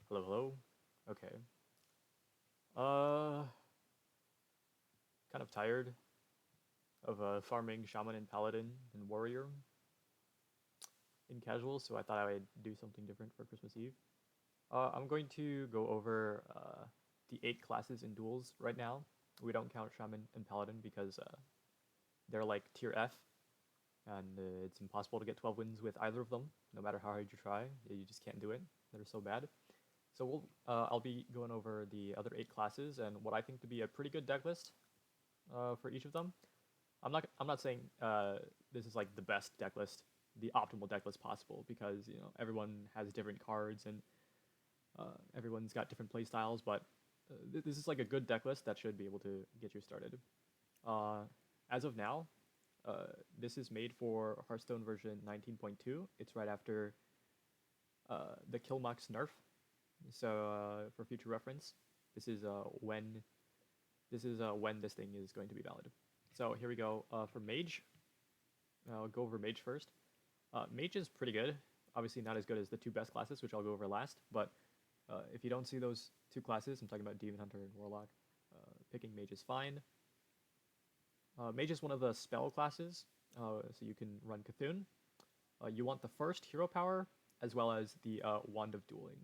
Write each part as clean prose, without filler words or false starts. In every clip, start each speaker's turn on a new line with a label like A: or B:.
A: Hello, hello. Okay. Uh, kind of tired of farming shaman and paladin and warrior in casual, so I thought I would do something different for Christmas Eve. I'm going to go over the 8 classes in duels right now. We don't count shaman and paladin because they're like tier F, and it's impossible to get 12 wins with either of them, no matter how hard you try. You just can't do it. They're so bad. So I'll be going over the other 8 classes and what I think to be a pretty good deck list for each of them. I'm not saying this is like the best deck list, the optimal deck list possible, because everyone has different cards and everyone's got different play styles. But this is like a good deck list that should be able to get you started. Uh, as of now, this is made for Hearthstone version 19.2. It's right after the Killmox nerf. So for future reference, this is when this thing is going to be valid. So here we go. For Mage, I'll go over Mage first. Mage is pretty good. Obviously not as good as the 2 best classes, which I'll go over last. But if you don't see those 2 classes, I'm talking about Demon Hunter and Warlock, picking Mage is fine. Mage is one of the spell classes, so you can run Cthulhu. You want the first hero power, as well as the Wand of Dueling.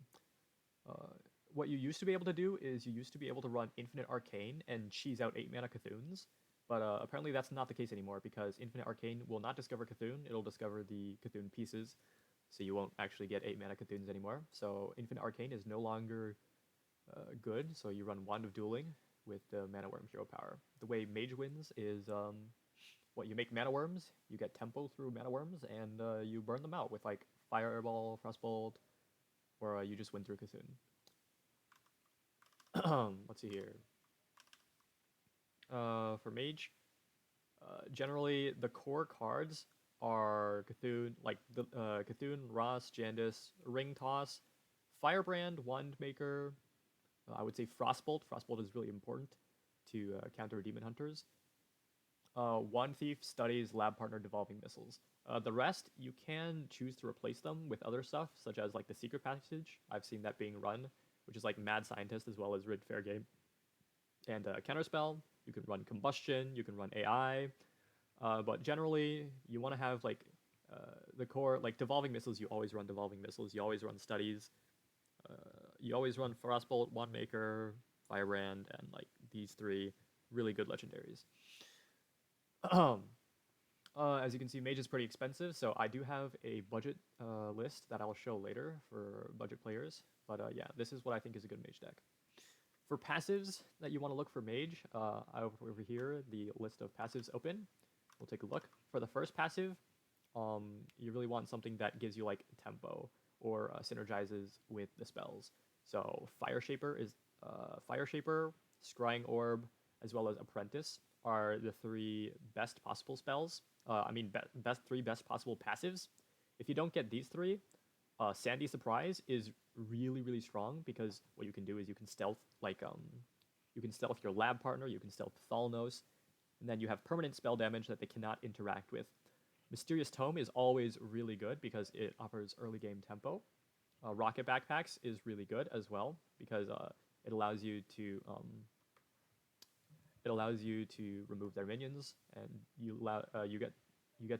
A: What you used to be able to do is you used to be able to run Infinite Arcane and cheese out 8-mana Cthulhu's, but apparently that's not the case anymore because Infinite Arcane will not discover Cthulhu, it'll discover the Cthulhu pieces, so you won't actually get 8-mana Cthulhu's anymore. So Infinite Arcane is no longer good, so you run Wand of Dueling with the Mana Worm hero power. The way Mage wins is you make Mana Worms, you get tempo through Mana Worms, and you burn them out with like Fireball, Frostbolt, or you just win through Cthulhu. Let's see here. For Mage, generally the core cards are Cthulhu, like the Cthulhu, Ross, Jandis, Ring Toss, Firebrand, Wandmaker. I would say Frostbolt. Frostbolt is really important to counter Demon Hunters. Wand Thief, Studies, Lab Partner, Devolving Missiles. The rest, you can choose to replace them with other stuff, such as like the Secret Passage. I've seen that being run, which is like Mad Scientist as well as Rid Fair Game. And Counterspell, you can run Combustion, you can run AI, but generally you want to have like the core, like Devolving Missiles, you always run Devolving Missiles, you always run Studies, you always run Frostbolt, Wandmaker, Firebrand, and like these 3 really good legendaries. As you can see, Mage is pretty expensive, so I do have a budget list that I'll show later for budget players. But yeah, this is what I think is a good Mage deck. For passives that you want to look for Mage, I have over here the list of passives open. We'll take a look. For the first passive, you really want something that gives you like tempo or synergizes with the spells. So Fire Shaper, Scrying Orb, as well as Apprentice are the 3 best possible spells. Best possible passives. If you don't get these 3, Sandy Surprise is really, really strong because what you can do is you can stealth you can stealth your lab partner, you can stealth Thalnos, and then you have permanent spell damage that they cannot interact with. Mysterious Tome is always really good because it offers early game tempo. Rocket Backpacks is really good as well because it allows you to remove their minions, and you get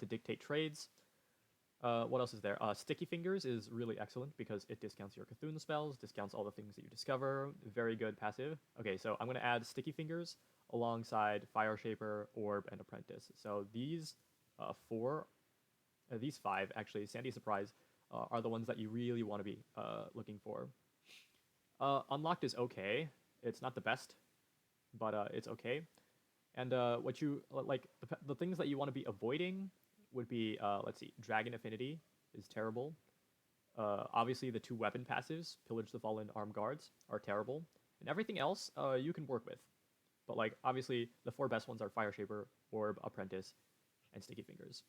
A: to dictate trades. What else is there? Sticky Fingers is really excellent because it discounts your Cthulhu spells, discounts all the things that you discover. Very good passive. Okay, so I'm going to add Sticky Fingers alongside Fire Shaper, Orb, and Apprentice. So these 5 actually, Sandy Surprise, are the ones that you really want to be looking for. Unlocked is okay. It's not the best, but it's okay. And what you like the things that you want to be avoiding would be let's see, Dragon Affinity is terrible. Obviously, the 2 weapon passives, Pillage the Fallen, Armed Guards, are terrible, and everything else you can work with. But like obviously, the 4 best ones are Fire Shaper, Orb, Apprentice, and Sticky Fingers.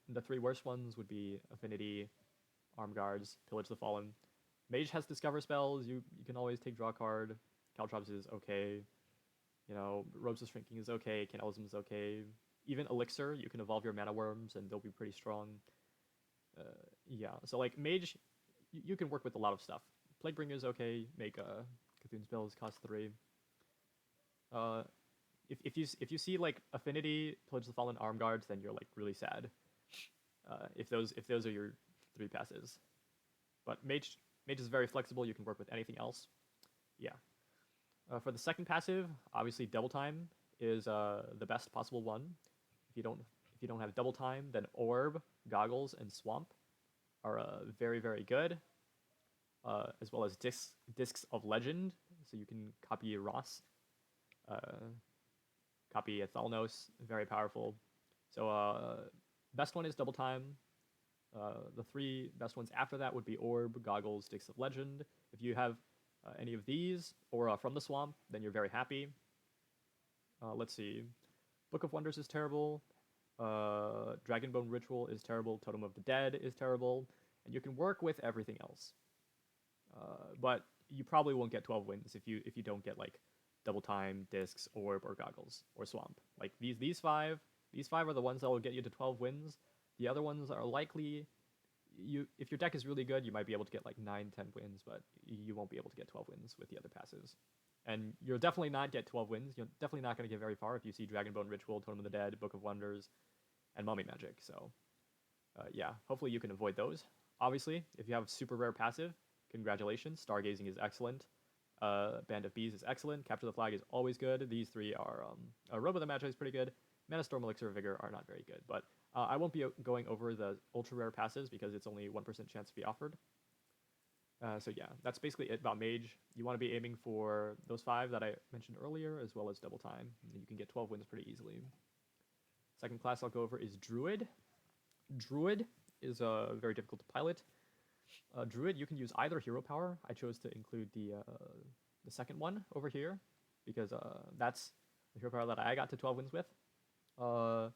A: The 3 worst ones would be Affinity, Armed Guards, Pillage the Fallen. Mage has Discover spells. You can always take draw card. Caltrops is okay. Robes of Shrinking is okay. Canalism is okay. Even Elixir, you can evolve your Mana Worms and they'll be pretty strong. Yeah, so like Mage, you can work with a lot of stuff. Plaguebringer is okay. Make Cthulhu spells cost 3. Uh, if you see like Affinity, Pillage the Fallen, Arm Guards, then you're like really sad. If those are your 3 passes. But Mage is very flexible. You can work with anything else. Yeah. For the second passive, obviously Double Time is the best possible one. If you don't have Double Time, then Orb, Goggles, and Swamp are very, very good. As well as Discs of Legend, so you can copy Ross, copy Thalnos, very powerful. So best one is Double Time. The 3 best ones after that would be Orb, Goggles, Discs of Legend. If you have any of these, or From the Swamp, then you're very happy. Let's see. Book of Wonders is terrible. Dragonbone Ritual is terrible. Totem of the Dead is terrible. And you can work with everything else. But you probably won't get 12 wins if you don't get like Double Time, Discs, Orb, or Goggles, or Swamp. Like these five are the ones that will get you to 12 wins. The other ones are likely, if your deck is really good, you might be able to get like 9, 10 wins, but you won't be able to get 12 wins with the other passives. And you'll definitely not get 12 wins. You're definitely not going to get very far if you see Dragonbone Ritual, Totem of the Dead, Book of Wonders, and Mummy Magic. So yeah, hopefully you can avoid those. Obviously, if you have super rare passive, congratulations. Stargazing is excellent. Band of Bees is excellent. Capture the Flag is always good. These 3 are Robe of the Magi is pretty good. Mana Storm, Elixir of Vigor are not very good, but I won't be going over the ultra rare passes because it's only 1% chance to be offered. So yeah, that's basically it about Mage. You want to be aiming for those 5 that I mentioned earlier, as well as Double Time. You can get 12 wins pretty easily. Second class I'll go over is Druid. Druid is very difficult to pilot. Druid, you can use either hero power. I chose to include the second one over here because that's the hero power that I got to 12 wins with. A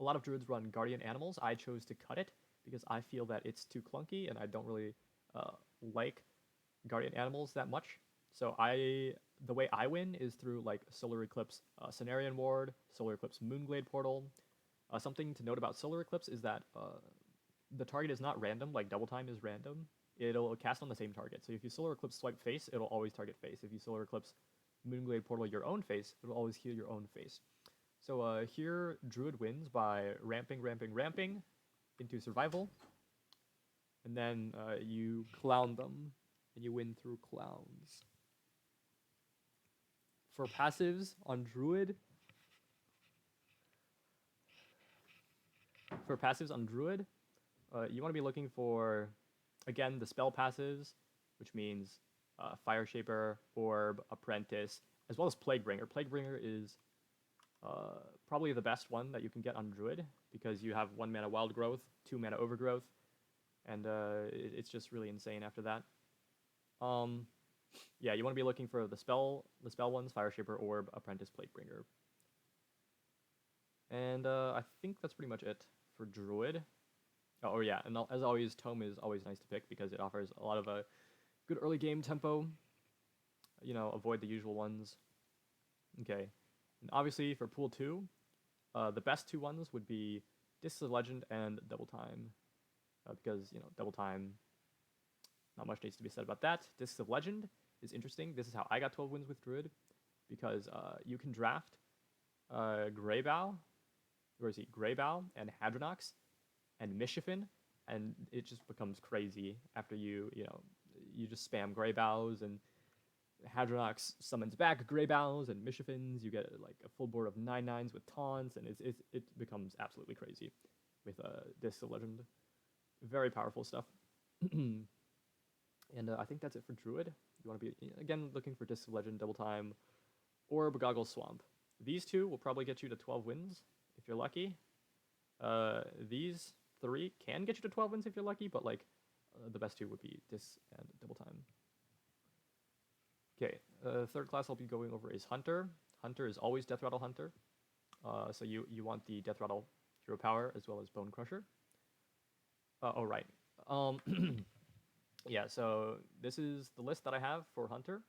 A: lot of Druids run Guardian Animals. I chose to cut it because I feel that it's too clunky and I don't really like Guardian Animals that much. So the way I win is through like Solar Eclipse Cenarian Ward, Solar Eclipse Moonglade Portal. Something to note about Solar Eclipse is that the target is not random, like Double Time is random. It'll cast on the same target. So if you Solar Eclipse swipe face, it'll always target face. If you Solar Eclipse Moonglade Portal your own face, it'll always heal your own face. So here, Druid wins by ramping into survival. And then you clown them, and you win through clowns. For passives on Druid, you want to be looking for, again, the spell passives, which means Fire Shaper, Orb, Apprentice, as well as Plaguebringer. Plaguebringer is probably the best one that you can get on Druid because you have 1 mana Wild Growth, 2 mana Overgrowth, and it's just really insane after that. Yeah, you want to be looking for the spell ones: Fire Shaper, Orb, Apprentice, Plaguebringer. And I think that's pretty much it for Druid. Oh yeah, and as always, Tome is always nice to pick because it offers a lot of good early game tempo. You know, avoid the usual ones. Okay, and obviously for Pool 2, the best 2 ones would be Discs of Legend and Double Time. Because, you know, Double Time, not much needs to be said about that. Discs of Legend is interesting. This is how I got 12 wins with Druid, because you can draft Greybow, Greybow and Hadronox and Mischiefin, and it just becomes crazy after you just spam Greybows, and Hadronox summons back Greybows and Mischiefins. You get like a full board of 9/9s with taunts, and it becomes absolutely crazy with Discs of Legend. Very powerful stuff. And I think that's it for Druid. You want to be, again, looking for Discs of Legend, Double Time, or Begoggle Swamp. These 2 will probably get you to 12 wins if you're lucky. These 3 can get you to 12 wins if you're lucky, but like the best 2 would be Discs and Double Time. Okay, third class I'll be going over is Hunter. Hunter is always Death Rattle Hunter. So you want the Death Rattle hero power as well as Bone Crusher. Right. Yeah, so this is the list that I have for Hunter.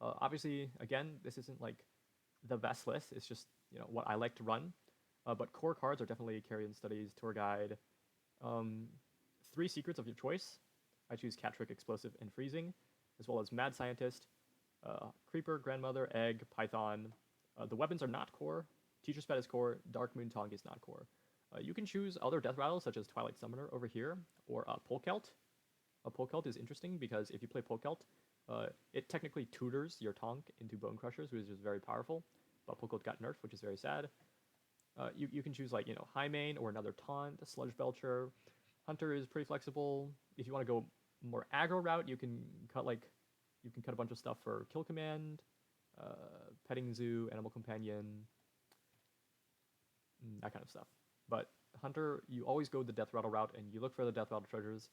A: Obviously, again, this isn't like the best list. It's just, what I like to run. But core cards are definitely Carrion Studies, Tour Guide. 3 secrets of your choice. I choose Cat Trick, Explosive, and Freezing. as well as Mad Scientist, Creeper, Grandmother, Egg, Python. The weapons are not core. Teacher's Pet is core. Dark Moon Tongue is not core. You can choose other death rattles such as Twilight Summoner over here, or Polkelt. Polkelt is interesting because if you play Polkelt, it technically tutors your Tonk into Bone Crushers, which is very powerful. But Polkelt got nerfed, which is very sad. You can choose like High Main or another Taunt, Sludge Belcher. Hunter is pretty flexible. If you want to go more aggro route, you can cut a bunch of stuff for Kill Command, Petting Zoo, Animal Companion, that kind of stuff. But Hunter, you always go the Death Rattle route, and you look for the Death Rattle treasures,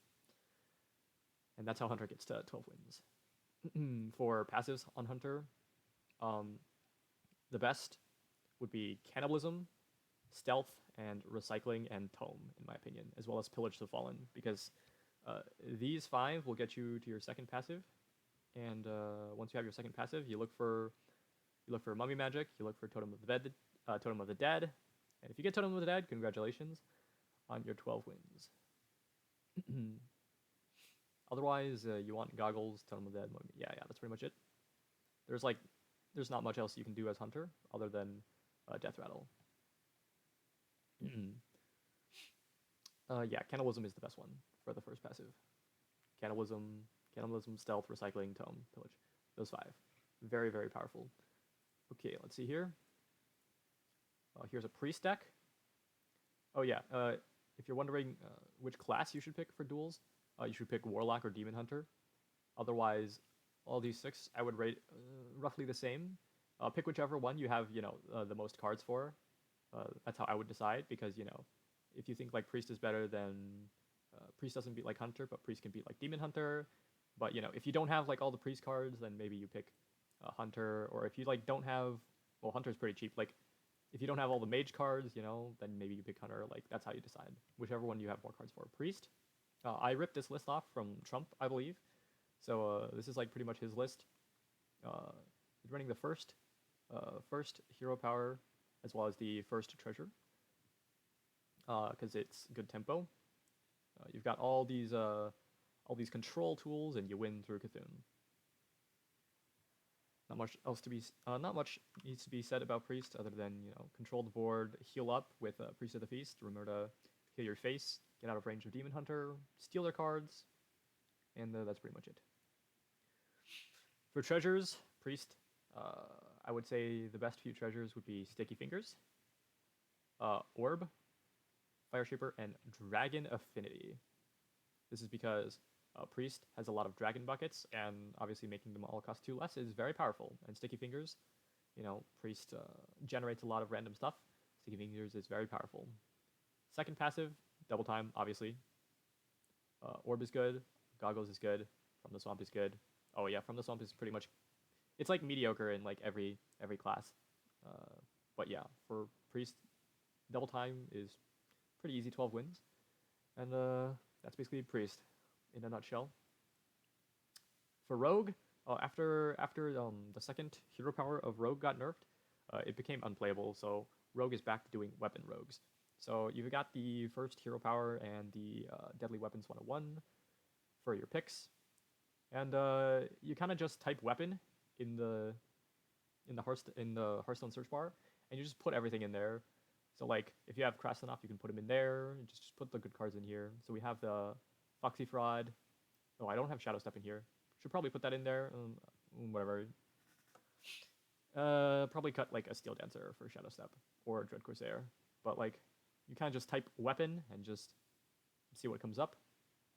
A: and that's how Hunter gets to 12 wins. For passives on Hunter, the best would be Cannibalism, Stealth, and Recycling, and Tome, in my opinion, as well as Pillage the Fallen, because these 5 will get you to your second passive, and once you have your second passive, you look for Mummy Magic, you look for Totem of the Dead, and if you get Totem of the Dead, congratulations on your 12 wins. Otherwise, you want Goggles, Totem of the Dead, Mummy. Yeah, that's pretty much it. There's not much else you can do as Hunter other than Death Rattle. Yeah, Cannibalism is the best one for the first passive. Cannibalism, Stealth, Recycling, Tome, Pillage. Those 5. Very, very powerful. Okay, let's see here. Here's a Priest deck. Oh yeah, if you're wondering which class you should pick for duels, you should pick Warlock or Demon Hunter. Otherwise, all these 6 I would rate roughly the same. Pick whichever one you have, the most cards for. That's how I would decide, because, if you think like Priest is better, then Priest doesn't beat like Hunter, but Priest can beat like Demon Hunter. But, if you don't have like all the Priest cards, then maybe you pick Hunter. Or if you like don't have, well, Hunter's pretty cheap. Like, if you don't have all the Mage cards, then maybe you pick Hunter. Like, that's how you decide. Whichever one you have more cards for. Priest. I ripped this list off from Trump, I believe. So this is like pretty much his list. He's running the first hero power, as well as the first treasure, because it's good tempo. You've got all these control tools, and you win through Cthulhu. Not much needs to be said about Priest, other than control the board, heal up with Priest of the Feast. Remember to heal your face, get out of range of Demon Hunter, steal their cards, and that's pretty much it. For treasures, Priest, I would say the best few treasures would be Sticky Fingers, Orb, Fire Shaper, and Dragon Affinity. This is because Priest has a lot of dragon buckets, and obviously making them all cost 2 less is very powerful. And Sticky Fingers, Priest generates a lot of random stuff. Sticky Fingers is very powerful. Second passive, Double Time, obviously. Orb is good. Goggles is good. From the Swamp is good. Oh yeah, From the Swamp is pretty much, it's like mediocre in like every class. But yeah, for Priest, Double Time is pretty easy 12 wins. And that's basically Priest in a nutshell. For Rogue, after the second hero power of Rogue got nerfed, it became unplayable, so Rogue is back to doing weapon rogues. So you've got the first hero power and the Deadly Weapons 101 for your picks, and you kind of just type weapon in the Hearthstone search bar, and you just put everything in there. So like if you have Krasnov, you can put them in there. You just put the good cards in here. So we have the Foxy Fraud. Oh, I don't have Shadow Step in here. Should probably put that in there. Whatever. Probably cut like a Steel Dancer for Shadow Step or Dread Corsair. But like, you kind of just type weapon and just see what comes up.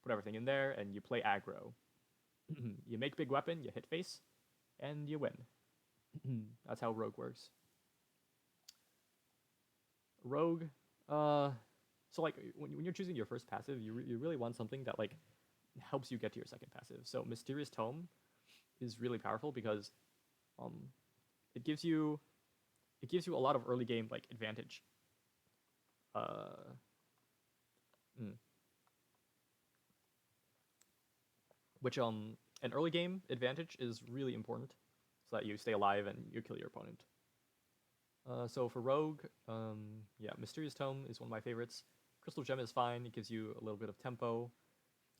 A: Put everything in there, and you play aggro. You make big weapon, you hit face, and you win. That's how Rogue works. Rogue, so like when you're choosing your first passive, you really want something that like helps you get to your second passive. So Mysterious Tome is really powerful because it gives you a lot of early game like advantage. Which an early game advantage is really important, so that you stay alive and you kill your opponent. So for Rogue, yeah, Mysterious Tome is one of my favorites. Crystal Gem is fine, it gives you a little bit of tempo.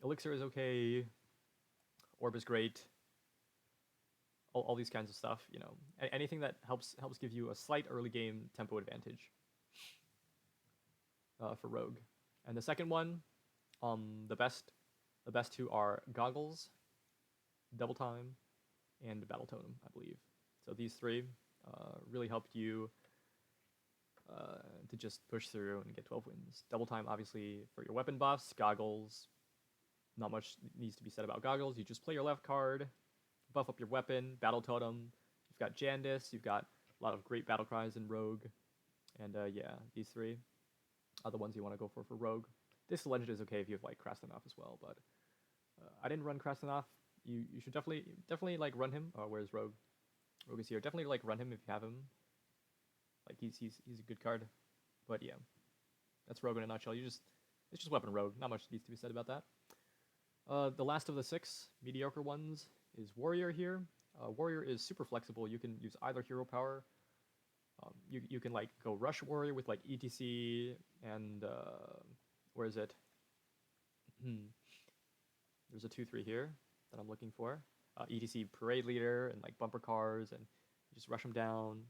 A: Elixir is okay. Orb is great. all these kinds of stuff. You know, anything that helps give you a slight early game tempo advantage for Rogue. And the second one, the best two are Goggles, Double Time, and Battle Totem, I believe. So these three really helped you to just push through and get 12 wins. Double Time, obviously, for your weapon buffs. Goggles, not much needs to be said about Goggles. You just play your left card, buff up your weapon. Battle Totem, you've got Jandis, you've got a lot of great battle cries in Rogue. And yeah, these three are the ones you want to go for Rogue. This legend is okay if you have like Krastenov as well, but I didn't run Krastenov. You should definitely like run him. Where's Rogue? Rogue is here. Definitely like run him if you have him. Like he's a good card. But yeah, that's Rogue in a nutshell. It's just weapon Rogue. Not much needs to be said about that. The last of the 6 mediocre ones is Warrior here. Warrior is super flexible. You can use either hero power. You can like go Rush Warrior with like ETC and where is it? There's a 2/3 here that I'm looking for. ETC Parade Leader and like bumper cars, and you just rush them down.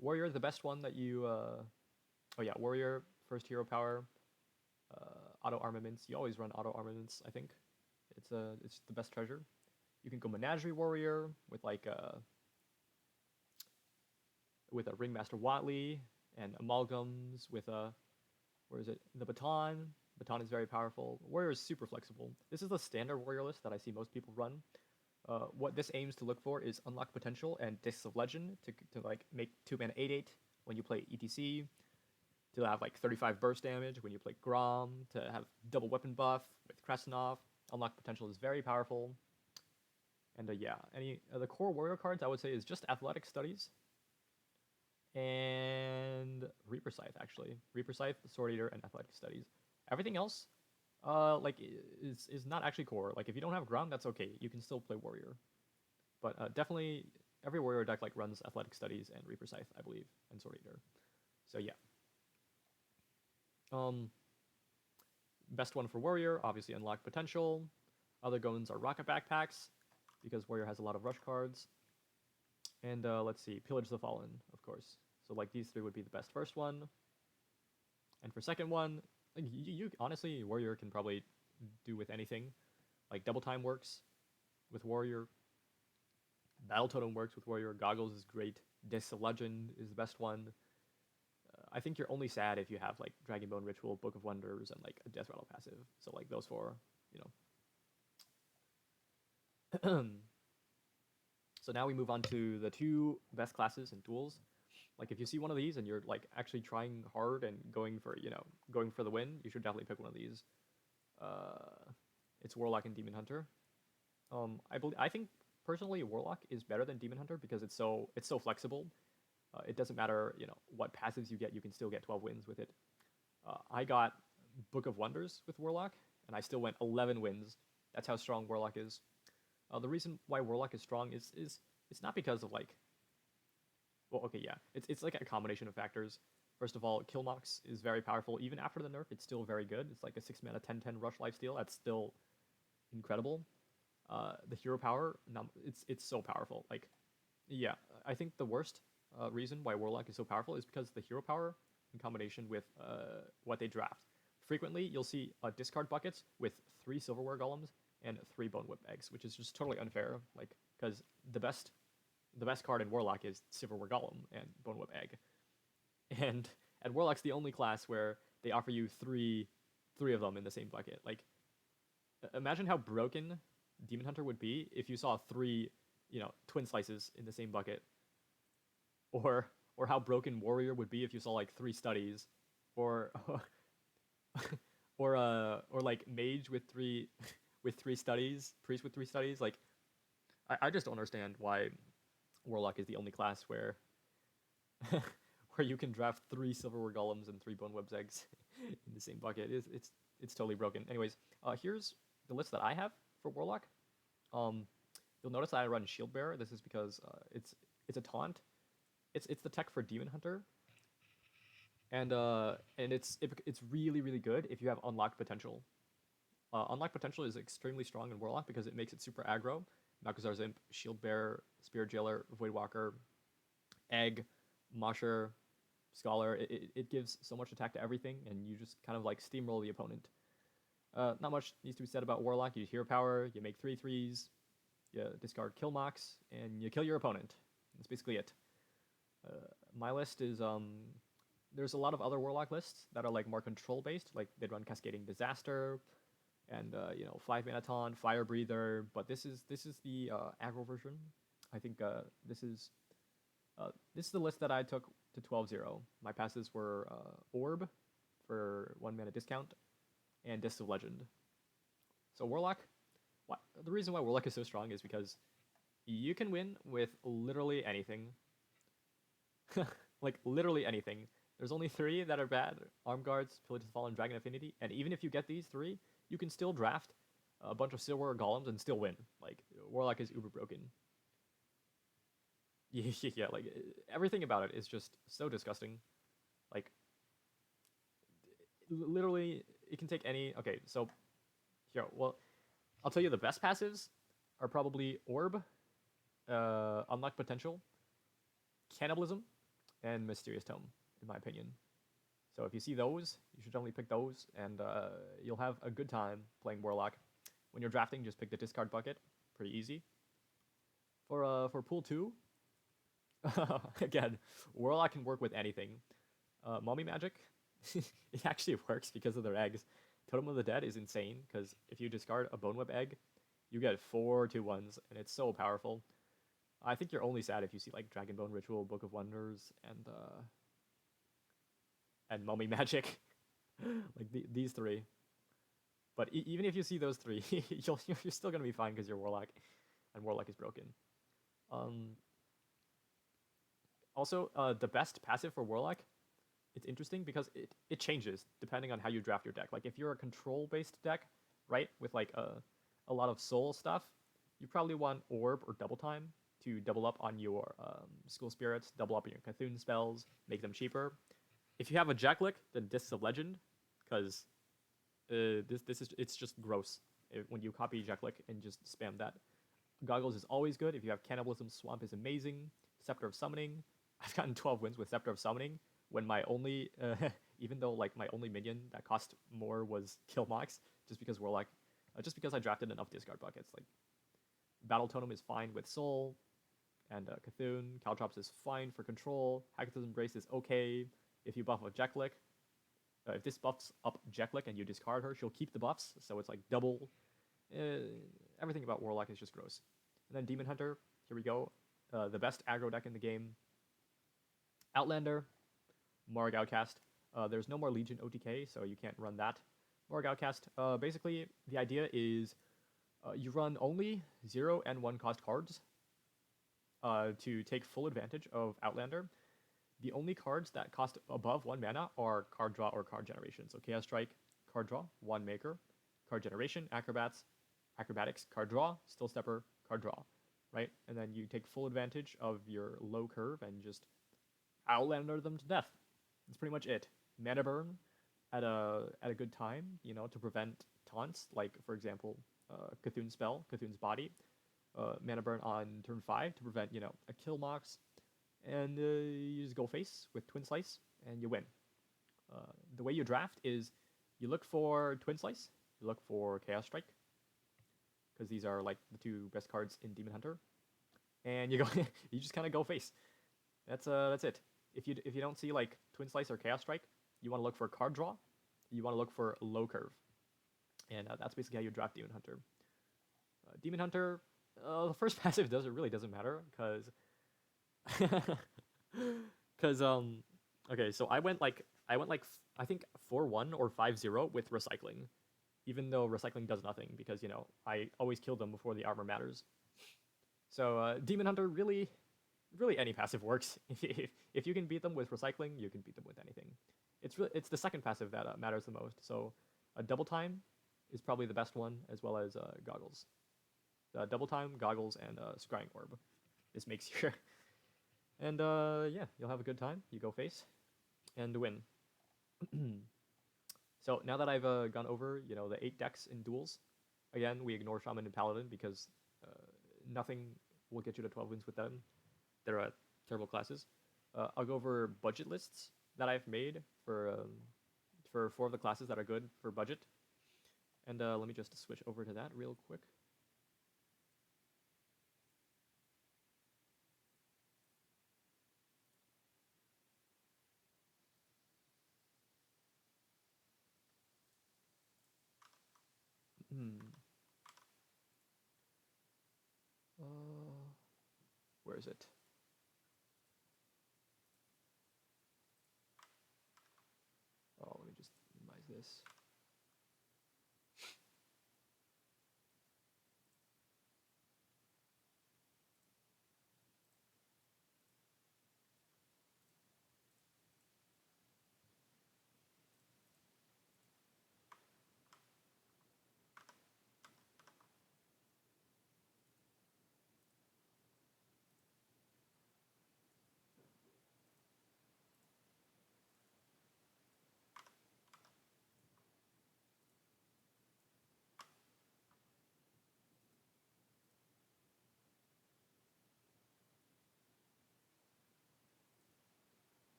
A: Warrior, the best one that you oh yeah, Warrior, first hero power, auto armaments. You always run auto armaments, I think. It's the best treasure. You can go Menagerie Warrior with like with a Ringmaster Watley and Amalgams with a where is it? The Baton. Baton is very powerful. Warrior is super flexible. This is the standard Warrior list that I see most people run. What this aims to look for is unlock potential and Discs of Legend to like make 2-mana 8/8 when you play ETC, to have like 35 burst damage when you play Grom, to have double weapon buff with Krastenov. Unlock potential is very powerful. And yeah, any the core Warrior cards I would say is just Athletic Studies and Reaper Scythe actually. Reaper Scythe, Sword Eater, and Athletic Studies. Everything else like is not actually core. Like if you don't have Grom, that's okay. You can still play Warrior. But definitely every Warrior deck like runs Athletic Studies and Reaper Scythe, I believe, and Sword Eater. So yeah. Best one for Warrior, obviously Unlock Potential. Other goons are Rocket Backpacks, because Warrior has a lot of rush cards. And let's see, Pillage the Fallen, of course. So like these three would be the best first one. And for second one, like you honestly, Warrior can probably do with anything. Like Double Time works with Warrior. Battle Totem works with Warrior. Goggles is great. Discs of Legend is the best one. I think you're only sad if you have like Dragonbone Ritual, Book of Wonders, and like a Death Rattle passive. So like those four, you know. So now we move on to the 2 best classes in Duels. Like if you see one of these and you're like actually trying hard and going for the win, you should definitely pick one of these. It's Warlock and Demon Hunter. I think personally Warlock is better than Demon Hunter because it's so flexible. It doesn't matter what passives you get, you can still get 12 wins with it. I got Book of Wonders with Warlock, and I still went 11 wins. That's how strong Warlock is. The reason why Warlock is strong is it's not because of like, well, okay, yeah, it's like a combination of factors. First of all, Killmox is very powerful. Even after the nerf, it's still very good. It's like a 6-mana 10/10 rush lifesteal. That's still incredible. The hero power, it's so powerful. Like, yeah, I think the worst reason why Warlock is so powerful is because the hero power in combination with what they draft. Frequently, you'll see discard buckets with 3 Silverware Golems and 3 Bone Whip Eggs, which is just totally unfair. Like, because the best card in Warlock is Silverware Golem and Bone Whip Egg, and Warlock's the only class where they offer you three of them in the same bucket. Like, imagine how broken Demon Hunter would be if you saw 3, Twin Slices in the same bucket, or how broken Warrior would be if you saw like 3 studies, or or like Mage with 3 studies, Priest with 3 studies. Like, I just don't understand why Warlock is the only class where where you can draft 3 Silverware Golems and 3 Bone Webs Eggs in the same bucket. It's totally broken. Anyways, here's the list that I have for Warlock. You'll notice that I run Shield Bearer. This is because it's a taunt. It's the tech for Demon Hunter, and it's really, really good if you have Unlocked Potential. Unlocked Potential is extremely strong in Warlock because it makes it super aggro, Malkazar's Imp, Shield Bearer, Spirit Jailer, Voidwalker, Egg, Mosher, Scholar. It gives so much attack to everything, and you just kind of like steamroll the opponent. Not much needs to be said about Warlock. You use hero power, you make 3/3s, you discard kill mocks, and you kill your opponent. That's basically it. My list is there's a lot of other Warlock lists that are like more control based, like they'd run Cascading Disaster, and 5-mana taunt, Fire Breather. But this is the aggro version. I think this is the list that I took to 12-0. My passes were Orb for 1-mana discount, and Discs of Legend. So Warlock, the reason why Warlock is so strong is because you can win with literally anything. Like literally anything. There's only 3 that are bad: Arm Guards, Pillage of the Fallen, Dragon Affinity, and even if you get these 3, you can still draft a bunch of Silver Golems and still win. Like Warlock is uber broken. Yeah, like everything about it is just so disgusting. Like literally, it can take any. Okay, so here, well, I'll tell you the best passives are probably Orb, Unlock Potential, Cannibalism, and Mysterious Tome, in my opinion. So if you see those, you should definitely pick those, and you'll have a good time playing Warlock. When you're drafting, just pick the discard bucket. Pretty easy. For pool 2, again, Warlock can work with anything. Mummy Magic, it actually works because of their eggs. Totem of the Dead is insane, because if you discard a Bone Web egg, you get 4 2/1s, and it's so powerful. I think you're only sad if you see like Dragonbone Ritual, Book of Wonders, and Mummy Magic, like these 3. But even if you see those 3, you're still gonna be fine because you're Warlock, and Warlock is broken. Also, the best passive for Warlock, it's interesting because it changes depending on how you draft your deck. Like if you're a control-based deck, right, with like a lot of soul stuff, you probably want Orb or Double Time to double up on your School Spirits, double up on your Cthulhu spells, make them cheaper. If you have a Jacklick, then Discs of Legend, because it's just gross when you copy Jacklick and just spam that. Goggles is always good. If you have Cannibalism, Swamp is amazing. Scepter of Summoning, I've gotten 12 wins with Scepter of Summoning when my only, even though like my only minion that cost more was Kill Mox, just because Warlock, just because I drafted enough discard buckets. Like Battle Totem is fine with Soul, and Cthulhu. Caltrops is fine for control. Hackathon's Embrace is okay if you buff a Jacklick. If this buffs up Jacklick and you discard her, she'll keep the buffs, so it's like double. Everything about Warlock is just gross. And then Demon Hunter, here we go. The best aggro deck in the game. Outlander, Morg Outcast. There's no more Legion OTK, so you can't run that. Morg Outcast, basically, the idea is you run only 0 and 1 cost cards to take full advantage of Outlander. The only cards that cost above 1 mana are card draw or card generation. So Chaos Strike, card draw, Wand Maker, card generation, acrobatics, card draw, Still Stepper, card draw, right? And then you take full advantage of your low curve and just Outlander them to death. That's pretty much it. Mana burn at a good time, to prevent taunts, like for example, Cthulhu spell, Cthulhu's Body. Mana burn on turn 5 to prevent, a kill mox. And you just go face with Twin Slice, and you win. The way you draft is you look for Twin Slice, you look for Chaos Strike, because these are like the 2 best cards in Demon Hunter, and you go, you just kind of go face. That's it. If you don't see like Twin Slice or Chaos Strike, you want to look for card draw. You want to look for low curve, and that's basically how you draft Demon Hunter. Demon Hunter, the first passive really doesn't matter because. Okay, so I went like I think 4-1 or 5-0 with recycling, even though recycling does nothing because I always kill them before the armor matters. So Demon Hunter really any passive works. If you can beat them with recycling, you can beat them with anything. It's the second passive that matters the most. So Double Time is probably the best one, as well as Goggles. Double Time, Goggles, and Scrying Orb. This makes your and yeah, you'll have a good time. You go face and win. So now that I've gone over, the 8 decks in Duels, again, we ignore Shaman and Paladin because nothing will get you to 12 wins with them. They're terrible classes. I'll go over budget lists that I've made for 4 of the classes that are good for budget. And let me just switch over to that real quick. Where is it? Oh, let me just minimize this.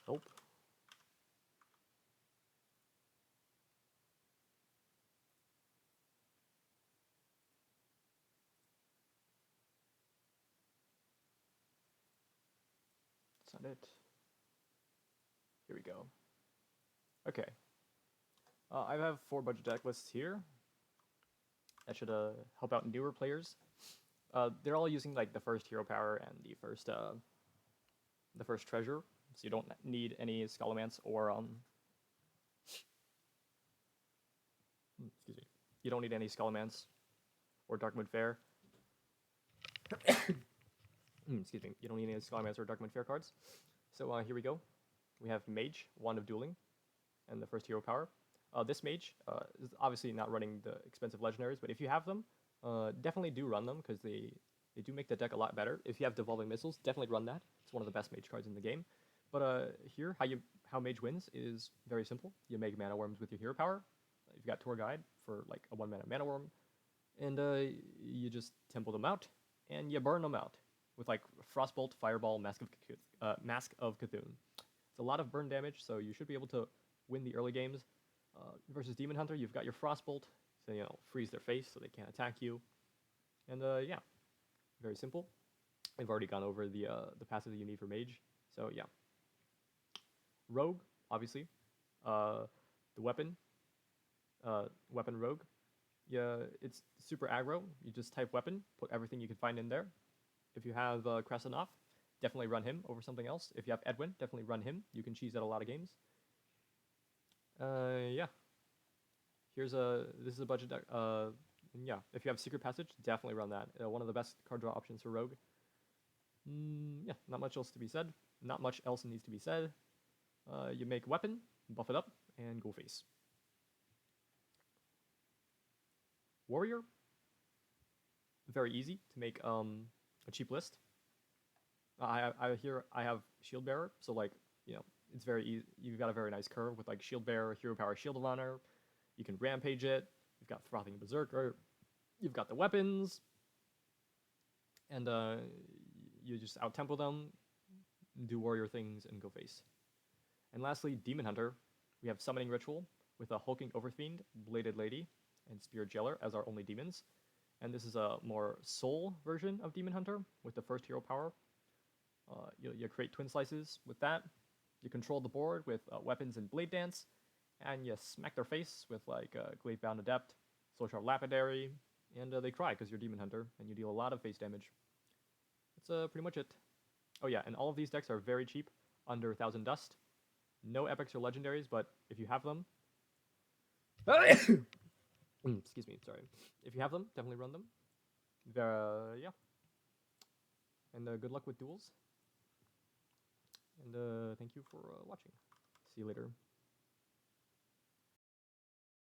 A: Help. That's not it. Here we go. Okay. I have 4 budget deck lists here. That should help out newer players. They're all using like the first hero power and the first treasure, so you don't need any Scholomance or excuse me. You don't need any Scholomance or Darkmoon Fair. Excuse me. You don't need any Scholomance or Darkmoon Fair cards. So here we go. We have Mage, Wand of Dueling, and the first hero power. This Mage is obviously not running the expensive legendaries, but if you have them, definitely do run them because they do make the deck a lot better. If you have Devolving Missiles, definitely run that. It's one of the best Mage cards in the game. But here, how Mage wins is very simple. You make Mana Worms with your hero power. You've got Tour Guide for like a 1-mana Mana Worm, and you just temple them out, and you burn them out with like Frostbolt, Fireball, Mask of Cthulhu. It's a lot of burn damage, so you should be able to win the early games. Versus Demon Hunter, you've got your Frostbolt, so freeze their face so they can't attack you. And yeah, very simple. I've already gone over the passive that you need for Mage, so yeah. Rogue, obviously, the weapon Rogue. Yeah, it's super aggro. You just type weapon, put everything you can find in there. If you have Krasanov, definitely run him over something else. If you have Edwin, definitely run him. You can cheese out a lot of games. Yeah. This is a budget deck. Yeah, if you have Secret Passage, definitely run that. One of the best card draw options for Rogue. Yeah, not much else to be said. Not much else needs to be said. You make weapon, buff it up, and go face. Warrior. Very easy to make a cheap list. I have Shield Bearer, so like it's very easy. You've got a very nice curve with like Shield Bearer, Hero Power, Shield of Honor. You can Rampage it. You've got Frothing Berserker. You've got the weapons, and you just out-tempo them, do warrior things, and go face. And lastly, Demon Hunter. We have Summoning Ritual with a Hulking Overfiend, Bladed Lady, and Spirit Jailer as our only demons. And this is a more soul version of Demon Hunter with the first hero power. You create Twin Slices with that. You control the board with weapons and Blade Dance, and you smack their face with like Glaive Bound Adept, Soulsharp Lapidary, and they cry because you're Demon Hunter, and you deal a lot of face damage. That's pretty much it. Oh yeah, and all of these decks are very cheap, under 1,000 dust. No epics or legendaries, but if you have them... Excuse me, sorry. If you have them, definitely run them. Yeah. And good luck with duels. And thank you for watching. See you later.